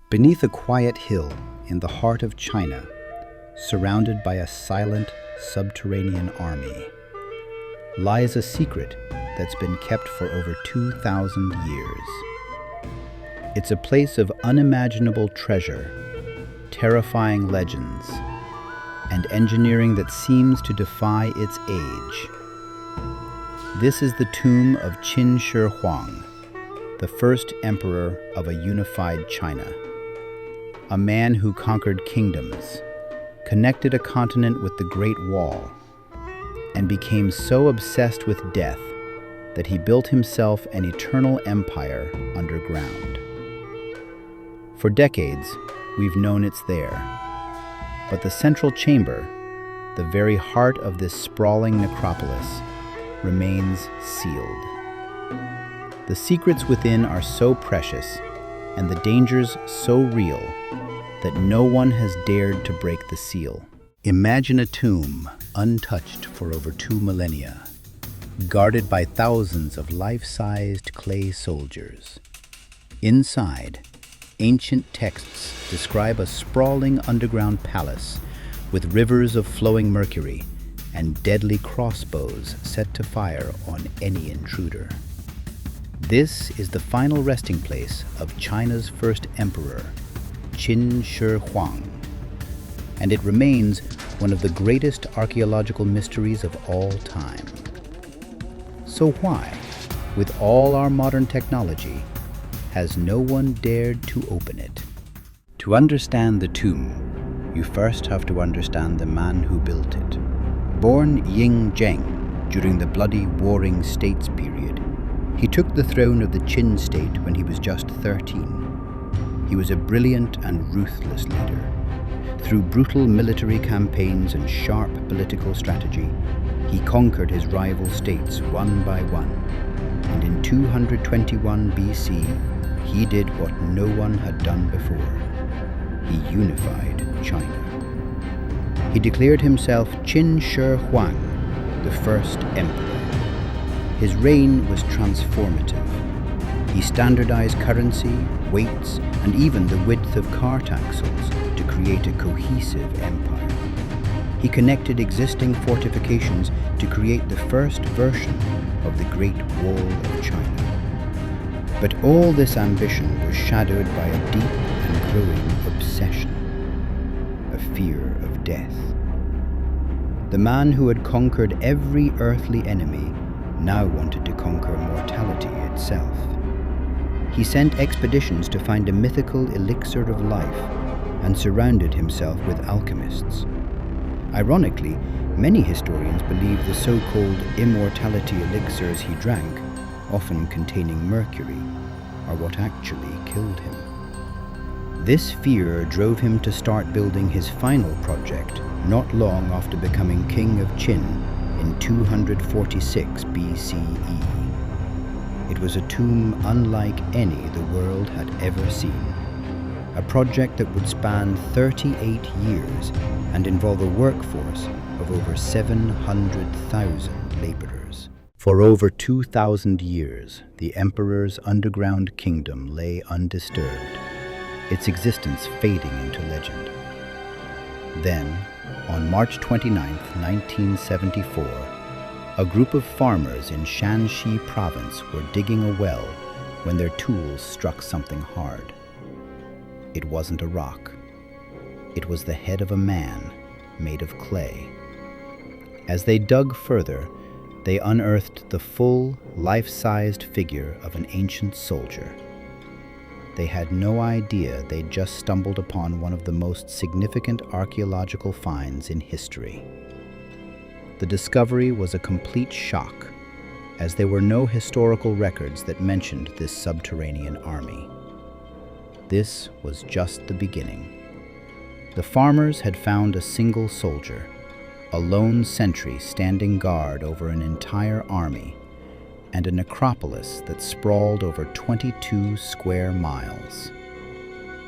Beneath a quiet hill in the heart of China, surrounded by a silent subterranean army, lies a secret that's been kept for over 2,000 years. It's a place of unimaginable treasure, terrifying legends, and engineering that seems to defy its age. This is the tomb of Qin Shi Huang, the first emperor of a unified China. A man who conquered kingdoms, connected a continent with the Great Wall, and became so obsessed with death that he built himself an eternal empire underground. For decades, we've known it's there, but the central chamber, the very heart of this sprawling necropolis, remains sealed. The secrets within are so precious and the dangers so real that no one has dared to break the seal. Imagine a tomb untouched for over 2 millennia, guarded by thousands of life-sized clay soldiers. Inside, ancient texts describe a sprawling underground palace with rivers of flowing mercury and deadly crossbows set to fire on any intruder. This is the final resting place of China's first emperor, Qin Shi Huang, and it remains one of the greatest archaeological mysteries of all time. So why, with all our modern technology, has no one dared to open it? To understand the tomb, you first have to understand the man who built it. Born Ying Zheng during the bloody Warring States period, he took the throne of the Qin state when he was just 13. He was a brilliant and ruthless leader. Through brutal military campaigns and sharp political strategy, he conquered his rival states one by one, and in 221 BC, he did what no one had done before. He unified China. He declared himself Qin Shi Huang, the first emperor. His reign was transformative. He standardized currency, weights, and even the width of cart axles to create a cohesive empire. He connected existing fortifications to create the first version of the Great Wall of China. But all this ambition was shadowed by a deep and growing obsession, a fear of death. The man who had conquered every earthly enemy now wanted to conquer mortality itself. He sent expeditions to find a mythical elixir of life and surrounded himself with alchemists. Ironically, many historians believe the so-called immortality elixirs he drank, often containing mercury, are what actually killed him. This fear drove him to start building his final project not long after becoming king of Qin in 246 BCE. It was a tomb unlike any the world had ever seen. A project that would span 38 years and involve a workforce of over 700,000 laborers. For over 2,000 years, the emperor's underground kingdom lay undisturbed, its existence fading into legend. Then, on March 29, 1974, a group of farmers in Shaanxi province were digging a well when their tools struck something hard. It wasn't a rock. It was the head of a man made of clay. As they dug further, they unearthed the full, life-sized figure of an ancient soldier. They had no idea they'd just stumbled upon one of the most significant archaeological finds in history. The discovery was a complete shock, as there were no historical records that mentioned this subterranean army. This was just the beginning. The farmers had found a single soldier, a lone sentry standing guard over an entire army, and a necropolis that sprawled over 22 square miles.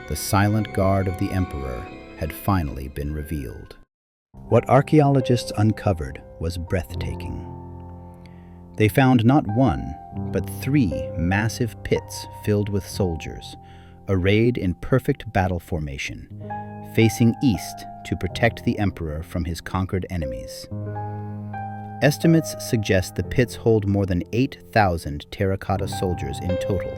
The silent guard of the emperor had finally been revealed. What archaeologists uncovered was breathtaking. They found not one, but 3 massive pits filled with soldiers, arrayed in perfect battle formation, facing east to protect the emperor from his conquered enemies. Estimates suggest the pits hold more than 8,000 terracotta soldiers in total,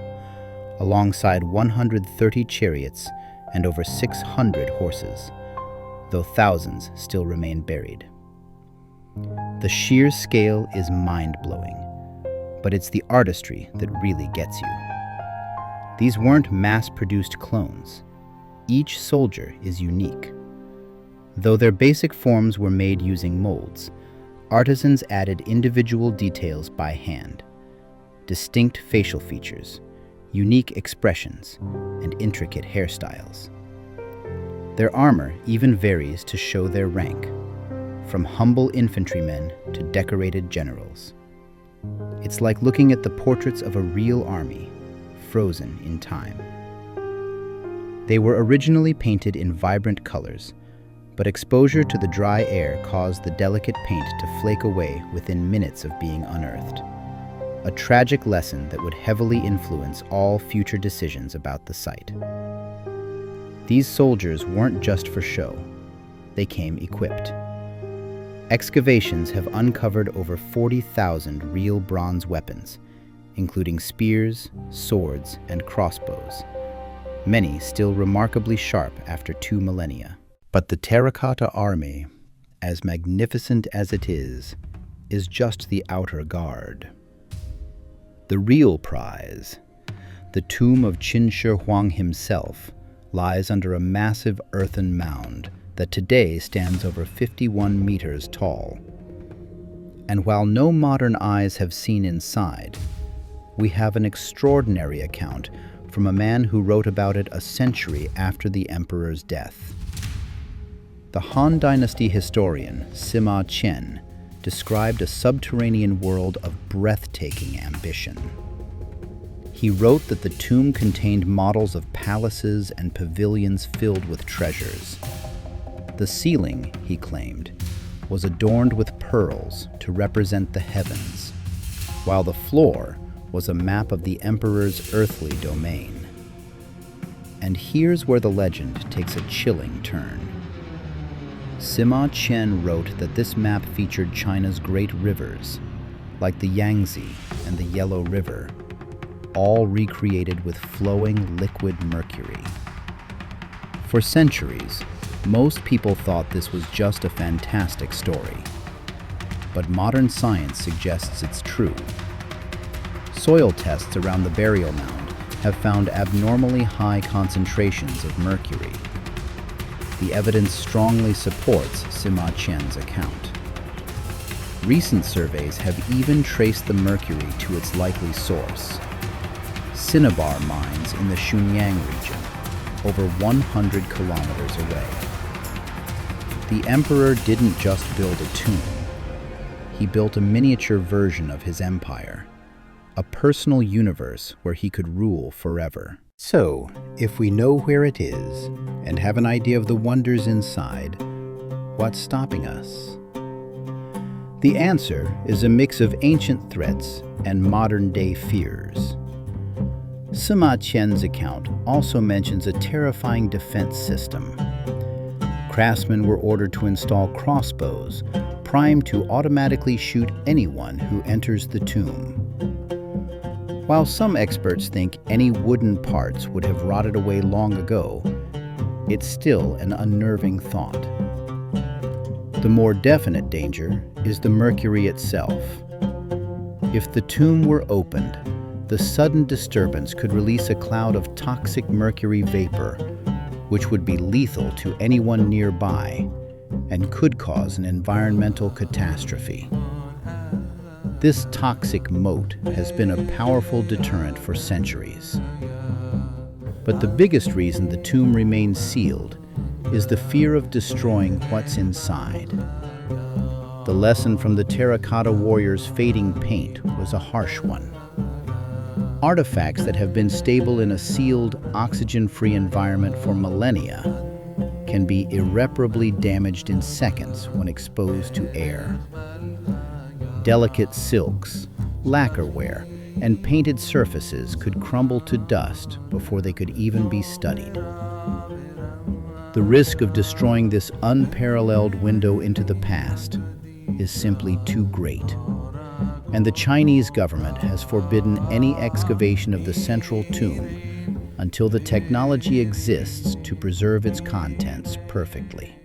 alongside 130 chariots and over 600 horses, though thousands still remain buried. The sheer scale is mind-blowing, but it's the artistry that really gets you. These weren't mass-produced clones. Each soldier is unique. Though their basic forms were made using molds, artisans added individual details by hand, distinct facial features, unique expressions, and intricate hairstyles. Their armor even varies to show their rank, from humble infantrymen to decorated generals. It's like looking at the portraits of a real army, frozen in time. They were originally painted in vibrant colors, but exposure to the dry air caused the delicate paint to flake away within minutes of being unearthed. A tragic lesson that would heavily influence all future decisions about the site. These soldiers weren't just for show. They came equipped. Excavations have uncovered over 40,000 real bronze weapons, including spears, swords, and crossbows, many still remarkably sharp after 2 millennia. But the Terracotta Army, as magnificent as it is just the outer guard. The real prize, the tomb of Qin Shi Huang himself, lies under a massive earthen mound that today stands over 51 meters tall. And while no modern eyes have seen inside, we have an extraordinary account from a man who wrote about it a century after the emperor's death. The Han Dynasty historian Sima Qian described a subterranean world of breathtaking ambition. He wrote that the tomb contained models of palaces and pavilions filled with treasures. The ceiling, he claimed, was adorned with pearls to represent the heavens, while the floor was a map of the emperor's earthly domain. And here's where the legend takes a chilling turn. Sima Qian wrote that this map featured China's great rivers, like the Yangtze and the Yellow River, all recreated with flowing liquid mercury. For centuries, most people thought this was just a fantastic story, but modern science suggests it's true. Soil tests around the burial mound have found abnormally high concentrations of mercury. The evidence strongly supports Sima Qian's account. Recent surveys have even traced the mercury to its likely source: cinnabar mines in the Shenyang region, over 100 kilometers away. The emperor didn't just build a tomb. He built a miniature version of his empire, a personal universe where he could rule forever. So, if we know where it is and have an idea of the wonders inside, what's stopping us? The answer is a mix of ancient threats and modern-day fears. Sima Qian's account also mentions a terrifying defense system. Craftsmen were ordered to install crossbows, primed to automatically shoot anyone who enters the tomb. While some experts think any wooden parts would have rotted away long ago, it's still an unnerving thought. The more definite danger is the mercury itself. If the tomb were opened, the sudden disturbance could release a cloud of toxic mercury vapor, which would be lethal to anyone nearby and could cause an environmental catastrophe. This toxic moat has been a powerful deterrent for centuries. But the biggest reason the tomb remains sealed is the fear of destroying what's inside. The lesson from the terracotta warriors' fading paint was a harsh one. Artifacts that have been stable in a sealed, oxygen-free environment for millennia can be irreparably damaged in seconds when exposed to air. Delicate silks, lacquerware, and painted surfaces could crumble to dust before they could even be studied. The risk of destroying this unparalleled window into the past is simply too great, and the Chinese government has forbidden any excavation of the central tomb until the technology exists to preserve its contents perfectly.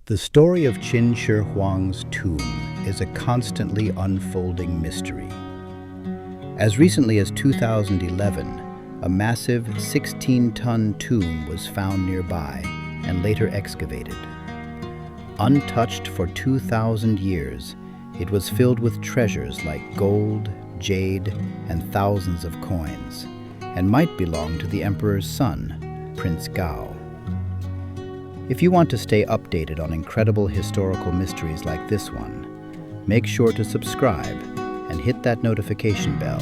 The story of Qin Shi Huang's tomb is a constantly unfolding mystery. As recently as 2011, a massive 16-ton tomb was found nearby and later excavated. Untouched for 2,000 years, it was filled with treasures like gold, jade, and thousands of coins, and might belong to the emperor's son, Prince Gao. If you want to stay updated on incredible historical mysteries like this one, make sure to subscribe and hit that notification bell.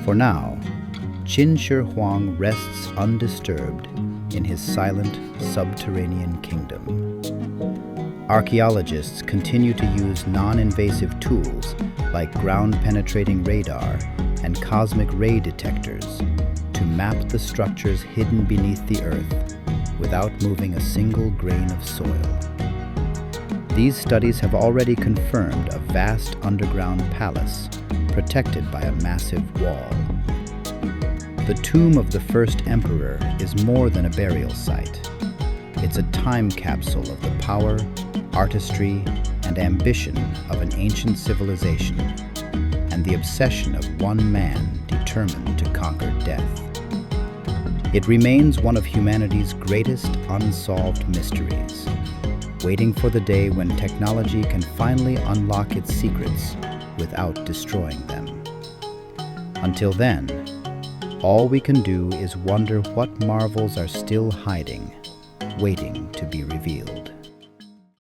For now, Qin Shi Huang rests undisturbed in his silent subterranean kingdom. Archaeologists continue to use non-invasive tools like ground-penetrating radar and cosmic ray detectors to map the structures hidden beneath the earth without moving a single grain of soil. These studies have already confirmed a vast underground palace protected by a massive wall. The tomb of the first emperor is more than a burial site. It's a time capsule of the power, artistry, and ambition of an ancient civilization, and the obsession of one man determined to conquer death. It remains one of humanity's greatest unsolved mysteries, waiting for the day when technology can finally unlock its secrets without destroying them. Until then, all we can do is wonder what marvels are still hiding, waiting to be revealed.